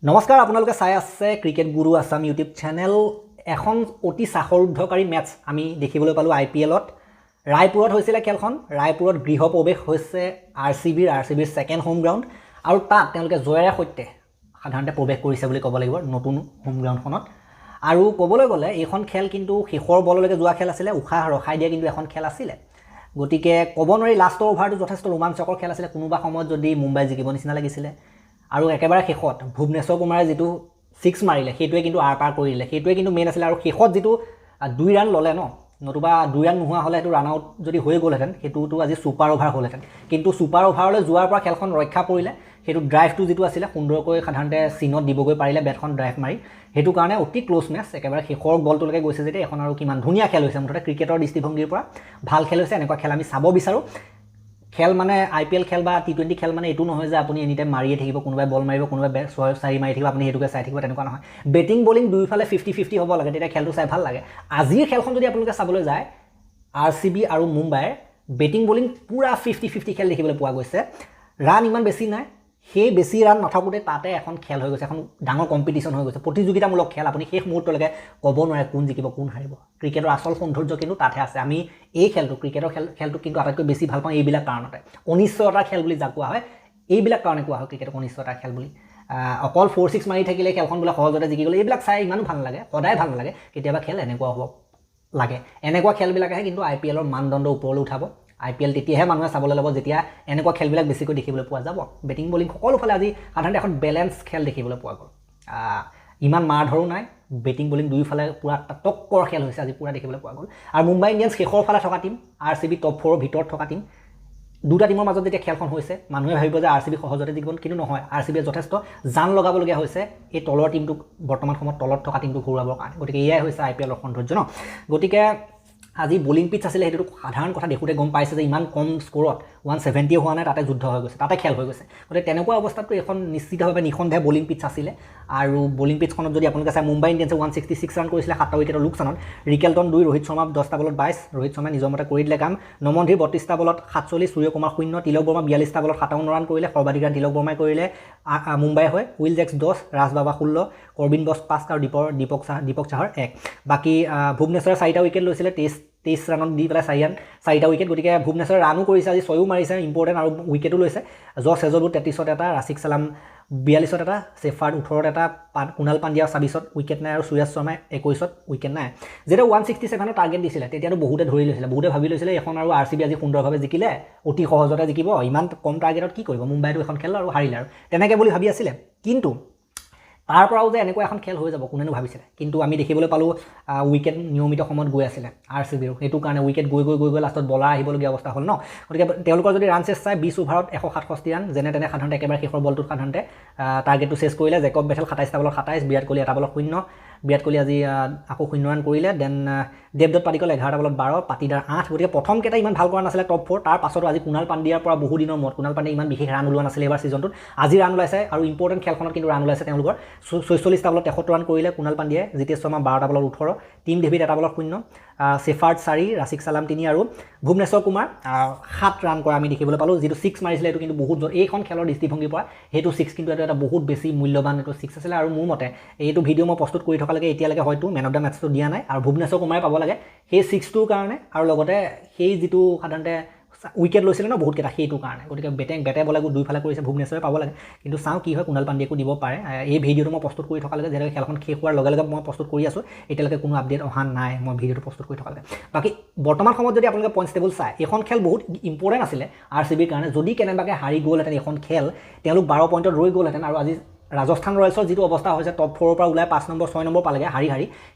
নমস্কাৰ আপোনালোকে চাই আছে ক্ৰিকেট গুৰু আছাম ইউটিউব চেনেল এখন অতি সাহসোদ্ধকাৰী মেচ আমি দেখিবলৈ পালো আইপিএলত ৰায়পুৰত হৈছিল খেলখন ৰায়পুৰত গৃহ প্ৰৱেশ হৈছে আৰসিবিৰ সেকেন্ড হোম গ্ৰাউণ্ড আৰু তাত তেওঁলোকে জয়েৰে সৈতে সাধাৰণতে প্ৰৱেশ কৰিছে বুলি ক'ব লাগিব নতুন হোম গ্ৰাউণ্ডখনত আৰু ক'বলৈ গ'লে এইখন খেল কিন্তু শেষৰ বললৈকে যোৱা খেল আছিল উশাহ ৰখাই দিয়া কিন্তু এখন খেল আছিল গতিকে ক'ব নোৱাৰি লাষ্টৰ অভাৰটো যথেষ্ট ৰোমাঞ্চকৰ খেল আছিল কোনোবা সময়ত যদি মুম্বাই জিকিব নিচিনা লাগিছিল আৰু একেবাৰে শেষত ভুৱনেশ্বৰ কুমাৰে যেটো 6 মাৰিলে সেইটোৱে কিন্তু আৰ পাৰ কৰিলে সেইটোৱে কিন্তু মেইন আছিল আৰু শেষত যেটো 2 ৰান ললে ন নতুবা 2 ৰান নোহোৱা হলে এটো ৰান আউট যদি হৈ গ'লহেতেন হেতুটো আজি সুপাৰ অভাৰ হ'লহেতেন কিন্তু সুপাৰ অভাৰলৈ যোৱাৰ পৰা খেলখন ৰক্ষা পৰিলে হেতু ড্ৰাইভটো যেটো আছিল সুন্দৰকৈ সাধাৰণতে সিনত দিবগৈ পাৰিলে বেটখন ড্ৰাইভ মাৰি হেতু কাৰণে অতি ক্লোজ মেচ একেবাৰে শেষৰ বলটোলৈকে গৈছে যেতে এখন আৰু কিমান ধুনীয়া খেল হৈছে মুঠতে ক্ৰিকেটৰ দৃষ্টিভংগীৰ পৰা ভাল খেল হৈছে এনেকুৱা খেল আমি চাব বিচাৰো খেল মানে আইপিএল খেল বা টি20 খেল মানে এটো নহয় যে আপুনি এনি টাইম মাৰিয়ে থাকিব কোনোবাই বল মাৰিব কোনোবাই 6-4 মাৰি থাকিব আপুনি হেতুকে চাই থাকিব তেনেকুৱা নহয় বেটিং বোলিং দুইফালে 50-50 হ'ব লাগে তেতিয়া খেলটো চাই ভাল লাগে আজিৰ খেলখন যদি আপোনালোকে চাবলৈ যায় আৰসিবি আৰু মুম্বাইৰ বেটিং বোলিং পুৰা 50-50 খেল দেখিবলৈ পোৱা গৈছে ৰান ইমান বেছি নাই সেই বেছি ৰান নাথাকুতে তাতে এখন খেল হৈ গৈছে এখন ডাঙৰ কম্পিটিশন হৈ গৈছে প্ৰতিযোগিতামূলক খেল আপুনি শেষ মুহূৰ্তলৈকে ক'ব নোৱাৰে কোন জিকিব কোন হাৰিব ক্ৰিকেটৰ আসল সৌন্দৰ্য কিন্তু তাতে আছে আমি এই খেলটো ক্ৰিকেটৰ খেলটো কিন্তু আটাইতকৈ বেছি ভাল পাওঁ এইবিলাক কাৰণতে অনিশ্চয়তাৰ খেল বুলি যাক কোৱা হয় এইবিলাক কাৰণে কোৱা হয় ক্ৰিকেটৰ অনিশ্চয়তাৰ খেল বুলি অকল 4-6 মাৰি থাকিলে খেলখন বোলে সহজতে জিকি গ'লে এইবিলাক চাই ইমান ভাল লাগে সদায় ভাল লাগে কেতিয়াবা খেল এনেকুৱা হ'ব লাগে এনেকুৱা খেলবিলাকেহে কিন্তু আইপিএলৰ মানদণ্ড ওপৰলৈ উঠাব আইপিএল তেতিয়াহে মানুহে চাবলৈ ল'ব যেতিয়া এনেকুৱা খেলবিলাক বেছিকৈ দেখিবলৈ পোৱা যাব বেটিং বোলিং সকলোফালে আজি সাধাৰণতে এখন বেলেন্স খেল দেখিবলৈ পোৱা গ'ল ইমান মাৰ ধৰো নাই বেটিং বোলিং দুইফালে পুৰা টক্কৰ খেল হৈছে আজি পুৰা দেখিবলৈ পোৱা গ'ল আৰু মুম্বাই ইণ্ডিয়ান্স শেষৰ ফালে থকা টিম আৰসিবি টপ 4 ৰ ভিতৰত থকা টিম দুটা টিমৰ মাজত যেতিয়া খেলখন হৈছে মানুহে ভাবিব যে আৰসিবি সহজতে জিকিব কিন্তু নহয় আৰসিবিয়ে যথেষ্ট জান লগাবলগীয়া হৈছে এই তলৰ টিমটো বৰ্তমান সময়ত তলত থকা টিমটো ঘূৰাবৰ কাৰণে গতিকে এয়াই হৈছে আইপিএলৰ সৌন্দৰ্য ন গতিকে আজি বোলিং পিচ আছিল হেতু সাধাৰণ কথা দেখুতে গম পাইছে যে ইমান কম স্কোৰত 170 হোৱা নাই তাতে যুদ্ধ হৈ গৈছে তাতে খেল হৈ গৈছে গতিকে তেনেকুৱা অৱস্থাটো এখন নিশ্চিতভাৱে নিখনধে বোলিং পিচ আছিল আৰু বোলিং পিচখনত যদি আপোনালোকে চাই মুম্বাই ইণ্ডিয়ান্সে 166 ৰান কৰিছিল 7টা উইকেটৰ লোকচানত ৰিকেলটন 2 ৰোহিত শৰ্মা 10টা বলত 22 ৰোহিত শৰ্মা নিজৰ মতে কৰি দিলে কাম নমনধীৰ 32টা বলত 47 সূৰ্যকুমাৰ 0 তিলক বৰ্মা 42টা বলত 57 ৰান কৰিলে সৰ্বাধিক ৰান তিলক বৰ্মাই কৰিলে মুম্বাই হয় উইল জেক্স 10 ৰাজ বাবা 16 কৰবিন বস 5 আৰু দীপক চাহৰ 1 বাকি ভুৱনেশ্বৰৰ 4টা উইকেট লৈছিলে 23 ৰানত দি পেলাই 4টা উইকেট গতিকে ভুৱনেশ্বৰৰ ৰানো কৰিছে আজি 6ও মাৰিছে ইম্পৰ্টেন্ট আৰু উইকেটো লৈছে জছ হেজলউড 33ত এটা ৰাছিক সালাম 42ত এটা সেফাৰ্ড 18ত এটা কুণাল পাণ্ডিয়া 26ত উইকেট নাই আৰু সুৰেশ শৰ্মা 21ত উইকেট নাই যেটা 167ৰ টাৰ্গেট দিছিলে তেতিয়াতো বহুতে ধৰি লৈছিলে বহুতে ভাবি লৈছিলে এখন আৰু আৰসিবি আজি সুন্দৰভাৱে জিকিলে অতি সহজতে জিকিব ইমান কম টাৰ্গেটত কি কৰিব মুম্বাইটো এখন খেল আৰু হাৰিলে আৰু তেনেকৈ বুলি ভাবি আছিল কিন্তু তাৰ পৰাও যে এনেকুৱা এখন খেল হৈ যাব কোনেনো ভাবিছিলে কিন্তু আমি দেখিবলৈ পালো উইকেট নিয়মিত সময়ত গৈ আছিল আৰসিবিৰ হেতু কাৰণে উইকেট গৈ লাষ্টত বলাৰ আহিবলগীয়া অৱস্থা হ'ল ন গতিকে তেওঁলোকৰ যদি ৰান চেছ চাই 20 অভাৰত 167 ৰান যেনে তেনে সাধাৰণতে একেবাৰে শেষৰ বলটোত সাধাৰণতে টাৰ্গেটটো চেছ কৰিলে জেকব বেথেল 27টা বলত 27 বিৰাট কোহলি এটা বলত 0 বিৰাট কোহলি আজি আকৌ 0 ৰান কৰিলে দেন দেৱদত্ত পাটিকল 11টা বলত 12 পাটিদাৰ 8 গতিকে প্ৰথম কেইটা ইমান ভাল কৰা নাছিলে টপ 4 তাৰ পাছতো আজি কুণাল পাণ্ডিয়াৰ পৰা বহু দিনৰ মূৰত কুণাল পাণ্ডিয়া ইমান বিশেষ ৰান ওলোৱা নাছিলে এবাৰ সিজনটোত আজি ৰান ওলাইছে আৰু ইম্পৰ্টেন্ট খেলখনত কিন্তু ৰান ওলাইছে তেওঁলোকৰ 46টা বলত 73 ৰান কৰিলে কুণাল পাণ্ডিয়াই জিতেশ শৰ্মা 12টা বলত 18 টিম ডেভিড এটা বলত 0 সেফাৰ্ড 4 ৰাছিক সালাম 3 আৰু ভুৱনেশ্বৰ কুমাৰ 7 ৰান কৰা আমি দেখিবলৈ পালো যেটো 6 মাৰিছিলে এটো কিন্তু বহুত এইখন খেলৰ দৃষ্টিভংগীৰ পৰা হেতু 6 কিন্তু এটা বহুত বেছি মূল্যবান এটো 6 আছিল আৰু মোৰ মতে এইটো ভিডিও মই প্ৰস্তুত কৰি থকা লাগে এতিয়ালৈকে হয়তো মেন অফ দা মেচটো দিয়া নাই আৰু ভুৱনেশ্বৰ কুমাৰে পাব লাগে সেই 6টোৰ কাৰণে আৰু লগতে সেই যেটো সাধাৰণতে উইকেট লৈছিল ন বহুত কেটা সেইটো কাৰণে গতিকে বেটে বলে দুইফালে কৰিছে ভুৱনেশ্বৰে পাব লাগে কিন্তু চাও কি হয় কুণাল পাণ্ডিয়াকো দিব পাৰে এই ভিডিওটো মই প্ৰস্তুত কৰি থকা লাগে যেনেকৈ খেলখন শেষ হোৱাৰ লগে লগে মই প্ৰস্তুত কৰি আছো এতিয়ালৈকে কোনো আপডেট অহা নাই মই ভিডিওটো প্ৰস্তুত কৰি থকা লাগে বাকি বৰ্তমান সময়ত যদি আপোনালোকে পইণ্টছ টেবুল চাই এখন খেল বহুত ইম্পৰ্টেন্ট আছিল আৰসিবিৰ কাৰণে যদি কেনেবাকে হাৰি গ'লহেঁতেন এখন খেল তেওঁলোক 12 পইণ্টত ৰৈ গ'লহেঁতেন আৰু আজি ৰাজস্থান ৰয়েলছৰ যেটো অৱস্থা হৈছে টপ 4 ৰ পৰা ওলাই 5 নম্বৰ 6 নম্বৰ পালেগে হাৰি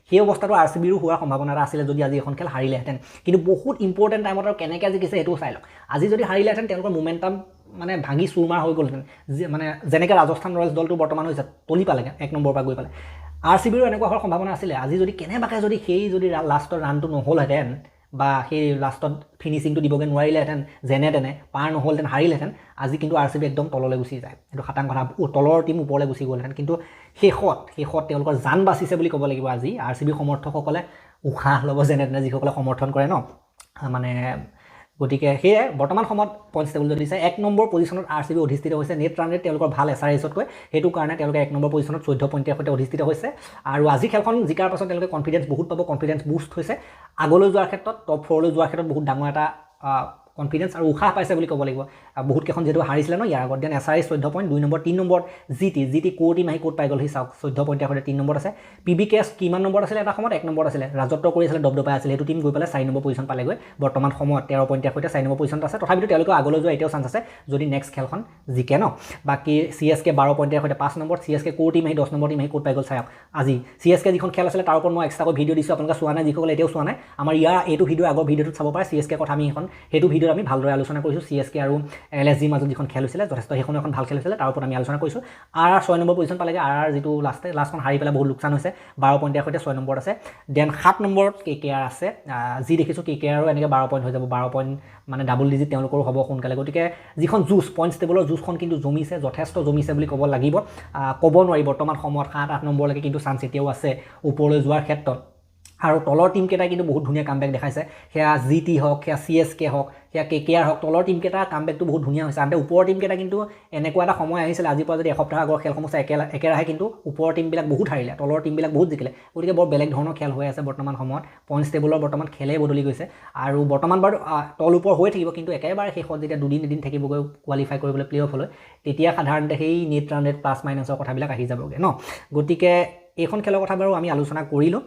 সেই অৱস্থাটো আৰসিবিৰো হোৱাৰ সম্ভাৱনা আছিল যদি আজি এখন খেল হাৰিলেহেঁতেন কিন্তু বহুত ইম্পৰ্টেন্ট টাইমত আৰু কেনেকৈ জিকিছে এটো চাই লওক আজি যদি হাৰিলেহেঁতেন তেওঁলোকৰ মোমেন্টাম মানে ভাঙি চুৰমাৰ হৈ গ'লহেঁতেন মানে যেনেকৈ ৰাজস্থান ৰয়েলছ দলটো বৰ্তমান হৈছে তলি পালেগে 1 নম্বৰ পৰা গৈ পালে আৰসিবিৰো এনেকুৱা হোৱাৰ সম্ভাৱনা আছিল আজি যদি কেনেবাকে যদি সেই যদি লাষ্টৰ ৰানটো নহ'লহেঁতেন বা সেই লাষ্টত ফিনিশিংটো দিবগে নোৱাৰিলেহেঁতেন যেনে তেনে পাৰ নহ'লহেঁতেন হাৰিলেহেঁতেন আজি কিন্তু আৰসিবি একদম তললৈ গুচি যায় এটো খাটাং কথা তলৰ টিম ওপৰলৈ গুচি গ'লহেঁতেন কিন্তু শেষত তেওঁলোকৰ জান বাচিছে বুলি ক'ব লাগিব আজি আৰসিবি সমৰ্থকসকলে উশাহ ল'ব যেনে তেনে যিসকলে সমৰ্থন কৰে ন মানে গতিকে সেয়ে বৰ্তমান সময়ত পইণ্টছ টেবুল যদি চাই 1 নম্বৰ পজিশ্যনত RCB অধিষ্ঠিত হৈছে নেট ৰান ৰেট তেওঁলোকৰ ভাল SRHতকৈ সেইটো কাৰণে তেওঁলোকে 1 নম্বৰ পজিশ্যনত 14 পইণ্টৰ সৈতে অধিষ্ঠিত হৈছে আৰু আজি খেলখন জিকাৰ পাছত তেওঁলোকে কনফিডেন্স বহুত পাব কনফিডেন্স বুষ্ট হৈছে আগলৈ যোৱাৰ ক্ষেত্ৰত টপ 4 লৈ যোৱাৰ ক্ষেত্ৰত বহুত ডাঙৰ এটা কনফিডেন্স আৰু উৎসাহ পাইছে বুলি ক'ব লাগিব বহুত কেইখন যেটো হাৰিছিলে ন ইয়াৰ আগত then SRH 14 point 2 number 3 number GT কোটি মাহি কোট পাই গ'ল হি চাওক 14 পইণ্টৰ সৈতে 3 নম্বৰত আছে PBKS কিমান নম্বৰত আছিল এটা সময়ত 1 নম্বৰত আছিল ৰাজত্ব কৰি আছিল দবদবাই আছিল সেইটো টিম গৈ পেলাই 4 নম্বৰ পজিশ্যন পালেগৈ বৰ্তমান সময়ত 13 পইণ্টৰ সৈতে 4 নম্বৰ পজিশ্যনত আছে তথাপিতো তেওঁলোকে আগলৈ যোৱা এতিয়াও চান্স আছে যদি নেক্সট খেলখন জিকে ন বাকি CSK 12 পইণ্টৰ সৈতে 5 নম্বৰ CSK কোটি মাহি 10 নম্বৰ টিম মাহি কোট পাই গ'ল চাওক আজি CSK যিখন খেল আছিল তাৰ ওপৰত মই এক্সট্ৰাকৈ ভিডিঅ' দিছো আপোনালোকে চোৱা নাই যিসকলে এতিয়াও চোৱা নাই আমাৰ ইয়াৰ এইটো ভিডিঅ' আগৰ ভিডিঅ'টোত চাব পাৰে CSK কথা আমি এখন হেতু ভিডিঅ'ত আমি ভালদৰে আলোচনা কৰিছো CSK আৰু LSG মাজত যিখন খেল হৈছিল যথেষ্ট সেইখন এখন ভাল খেল হৈছিল তাৰ ওপৰত আমি আলোচনা কৰিছো RR 6 নম্বৰ পজিশ্যন পালেগে RR যিটো লাষ্টখন হাৰি পেলাই বহুত লোকচান হৈছে 12 পইণ্টৰ সৈতে 6 নম্বৰত আছে দেন 7 নম্বৰত KKR আছে যি দেখিছো KKR আৰু এনেকৈ 12 পইণ্ট হৈ যাব 12 পইণ্ট মানে ডাবল ডিজিট তেওঁলোকৰ হ'ব সোনকালে গতিকে যিখন জুচ পইণ্টছ টেবুলৰ জুচখন কিন্তু জমিছে যথেষ্ট জমিছে বুলি ক'ব লাগিব ক'ব নোৱাৰি বৰ্তমান সময়ত 7-8 নম্বৰলৈকে কিন্তু চান্স এতিয়াও আছে ওপৰলৈ যোৱাৰ ক্ষেত্ৰত আৰু তলৰ টিম কেইটা কিন্তু বহুত ধুনীয়া কামবেক দেখাইছে সেয়া GT হওক সেয়া CSK হওক সেয়া KKR হওক তলৰ টিম কেইটা কামবেকটো বহুত ধুনীয়া হৈছে আনতে ওপৰৰ টিম কেইটা কিন্তু এনেকুৱা এটা সময় আহিছিল আজিৰ পৰা যদি এসপ্তাহ আগৰ খেলসমূহ চাই একেৰাহে কিন্তু ওপৰৰ টিমবিলাক বহুত হাৰিলে তলৰ টিমবিলাক বহুত জিকিলে গতিকে বৰ বেলেগ ধৰণৰ খেল হৈ আছে বৰ্তমান সময়ত পইণ্টছ টেবুলৰ বৰ্তমান খেলেই বদলি গৈছে আৰু বৰ্তমান বাৰু তল ওপৰ হৈ থাকিব কিন্তু একেবাৰে শেষত যেতিয়া দুদিন এদিন থাকিবগৈ কোৱালিফাই কৰিবলৈ প্লে অফলৈ তেতিয়া সাধাৰণতে সেই নেট ৰান ৰেট প্লাছ মাইনাছৰ কথাবিলাক আহি যাবগৈ ন গতিকে এইখন খেলৰ কথা বাৰু আমি আলোচনা কৰিলোঁ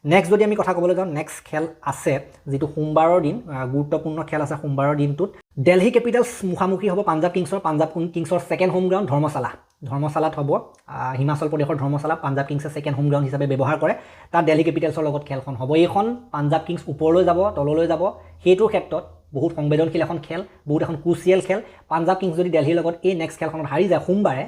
নেক্সট যদি আমি কথা ক'বলৈ যাওঁ নেক্সট খেল আছে যেটো সোমবাৰৰ দিন গুৰুত্বপূৰ্ণ খেল আছে সোমবাৰৰ দিনটোত দিল্লী কেপিটেলছ মুখামুখি হ'ব পাঞ্জাব কিংছৰ সেকেন্ড হোম গ্ৰাউণ্ড ধৰ্মশালাত হ'ব হিমাচল প্ৰদেশৰ ধৰ্মশালা পাঞ্জাব কিংছে সেকেন্ড হোম গ্ৰাউণ্ড হিচাপে ব্যৱহাৰ কৰে তাত দিল্লী কেপিটেলছৰ লগত খেলখন হ'ব এইখন পাঞ্জাব কিংছ ওপৰলৈ যাব তললৈ যাব সেইটোৰ ক্ষেত্ৰত বহুত সংবেদনশীল এখন খেল বহুত এখন ক্ৰুচিয়েল খেল পাঞ্জাব কিংছ যদি দিল্লীৰ লগত এই নেক্সট খেলখনত হাৰি যায় সোমবাৰে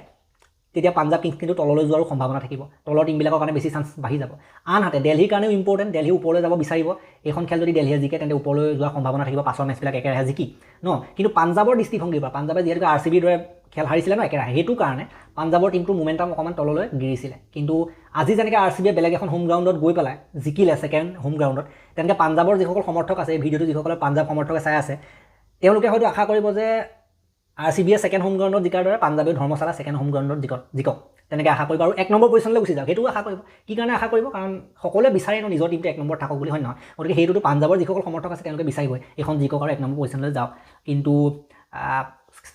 তেতিয়া পাঞ্জাব কিংছ কিন্তু তললৈ যোৱাৰ সম্ভাৱনা থাকিব তলৰ টিমবিলাকৰ কাৰণে বেছি চান্স বাঢ়ি যাব আনহাতে দিল্লীৰ কাৰণেও ইম্পৰ্টেণ্ট দিল্লী ওপৰলৈ যাব বিচাৰিব এইখন খেল যদি দিল্লীয়ে জিকে তেন্তে ওপৰলৈ যোৱাৰ সম্ভাৱনা থাকিব পাছৰ মেচবিলাক একেৰাহে জিকি ন কিন্তু পাঞ্জাবৰ দৃষ্টিভংগীৰ পৰা পাঞ্জাবে যিহেতু RCBৰ দৰে খেল হাৰিছিলে ন একেৰাহে সেইটো কাৰণে পাঞ্জাবৰ টিমটোৰ মোমেণ্টাম অকণমান তললৈ গিৰিছিলে কিন্তু আজি যেনেকৈ RCBয়ে বেলেগ এখন হোম গ্ৰাউণ্ডত গৈ পেলাই জিকিলে ছেকেণ্ড হোম গ্ৰাউণ্ডত তেনেকৈ পাঞ্জাবৰ যিসকল সমৰ্থক আছে এই ভিডিঅ'টো যিসকলে পাঞ্জাব সমৰ্থকে চাই আছে তেওঁলোকে হয়তো আশা কৰিব যে RCBয়ে সেকেন্ড হোম গ্ৰাউণ্ডত জিকাৰ দৰে পাঞ্জাবেও ধৰ্মশালা সেকেন্ড হোম গ্ৰাউণ্ডত জিকক তেনেকৈ আশা কৰিব আৰু 1 নম্বৰ পজিশ্যনলৈ গুচি যাওক সেইটো আশা কৰিব কি কাৰণে আশা কৰিব কাৰণ সকলোৱে বিচাৰে ন নিজৰ টিমটো 1 নম্বৰ থাকক বুলি হয় নহয় গতিকে সেইটোতো পাঞ্জাবৰ যিসকল সমৰ্থক আছে তেওঁলোকে বিচাৰিবই এইখন জিকক আৰু 1 নম্বৰ পজিশ্যনলৈ যাওক কিন্তু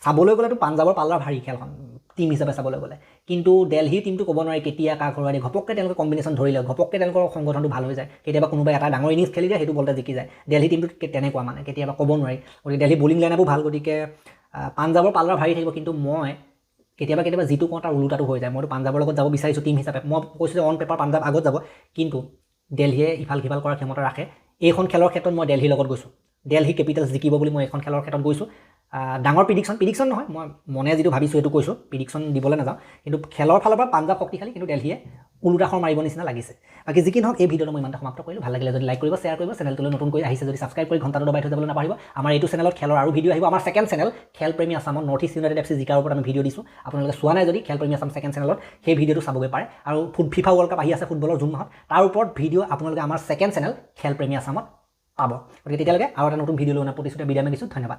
চাবলৈ গ'লেতো পাঞ্জাবৰ পাল্লাৰ ভাৰী খেলখন টিম হিচাপে চাবলৈ গ'লে কিন্তু দিল্লীৰ টিমটো ক'ব নোৱাৰি কেতিয়া কাক হৰুৱাই দিয়ে ঘপককৈ তেওঁলোকে কম্বিনেশ্যন ধৰি লয় ঘপককৈ তেওঁলোকৰ সংগঠনটো ভাল হৈ যায় কেতিয়াবা কোনোবাই এটা ডাঙৰ ইনিংছ খেলি দিয়ে সেইটো বলতে জিকি যায় দিল্লী টিমটো তেনেকুৱা মানে কেতিয়াবা ক'ব নোৱাৰি গতিকে দিল্লী বলিং লাইনআপো ভাল গতিকে পাঞ্জাবৰ পাল্লাৰ ভাৰী থাকিব কিন্তু মই কেতিয়াবা যিটো কওঁ তাৰ ওলোটাটো হৈ যায় মইতো পাঞ্জাবৰ লগত যাব বিচাৰিছোঁ টিম হিচাপে মই কৈছোঁ যে অন পেপাৰ পাঞ্জাব আগত যাব কিন্তু দিল্লীয়ে ইফাল সিফাল কৰাৰ ক্ষমতা ৰাখে এইখন খেলৰ ক্ষেত্ৰত মই দিল্লীৰ লগত গৈছোঁ দিল্লী কেপিটেলছ জিকিব বুলি মই এইখন খেলৰ ক্ষেত্ৰত গৈছোঁ ডাঙৰ প্ৰিডিকশ্যন নহয় মই মনে যিটো ভাবিছোঁ এইটো কৈছোঁ প্ৰিডিকশ্যন দিবলৈ নাযাওঁ কিন্তু খেলৰ ফালৰ পৰা পাঞ্জাব শক্তিশালী কিন্তু দিল্লীয়ে উলুটাখৰ মাৰিব নিচিনা লাগিছে বাকি যি কি নহওক এই ভিডিঅ'টো মই ইমানটা সমাপ্ত কৰিলোঁ ভাল লাগিলে যদি লাইক কৰিব শ্বেয়াৰ কৰিব চেনেলটোলৈ নতুন কৰি আহিছে যদি ছাবস্ক্ৰাইব কৰি ঘণ্টাটো দবাই থৈ যাবলৈ নাপাহৰিব আমাৰ এইটো চেনেলত খেলৰ আৰু ভিডিঅ' আহিব আমাৰ ছেকেণ্ড চেনেল খেলপ্ৰেমী আছামত নৰ্থ ইষ্ট ইউনাইটেড FC জিকাৰ ওপৰত আমি ভিডিঅ' দিছোঁ আপোনালোকে চোৱা নাই যদি খেলপ্ৰেমী আছাম ছেকেণ্ড চেনেলত সেই ভিডিঅ'টো চাবগৈ পাৰে আৰু FIFA ৱৰ্ল্ড কাপ আহি আছে ফুটবলৰ জুন মাহত তাৰ ওপৰত ভিডিঅ' আপোনালোকে আমাৰ ছেকেণ্ড চেনেল খেলপ্ৰেমী আছামত পাব গতিকে তেতিয়ালৈকে আৰু এটা নতুন ভিডিঅ' লৈ প্ৰতিশ্ৰুতি বিদায় মাগিছোঁ ধন্যবাদ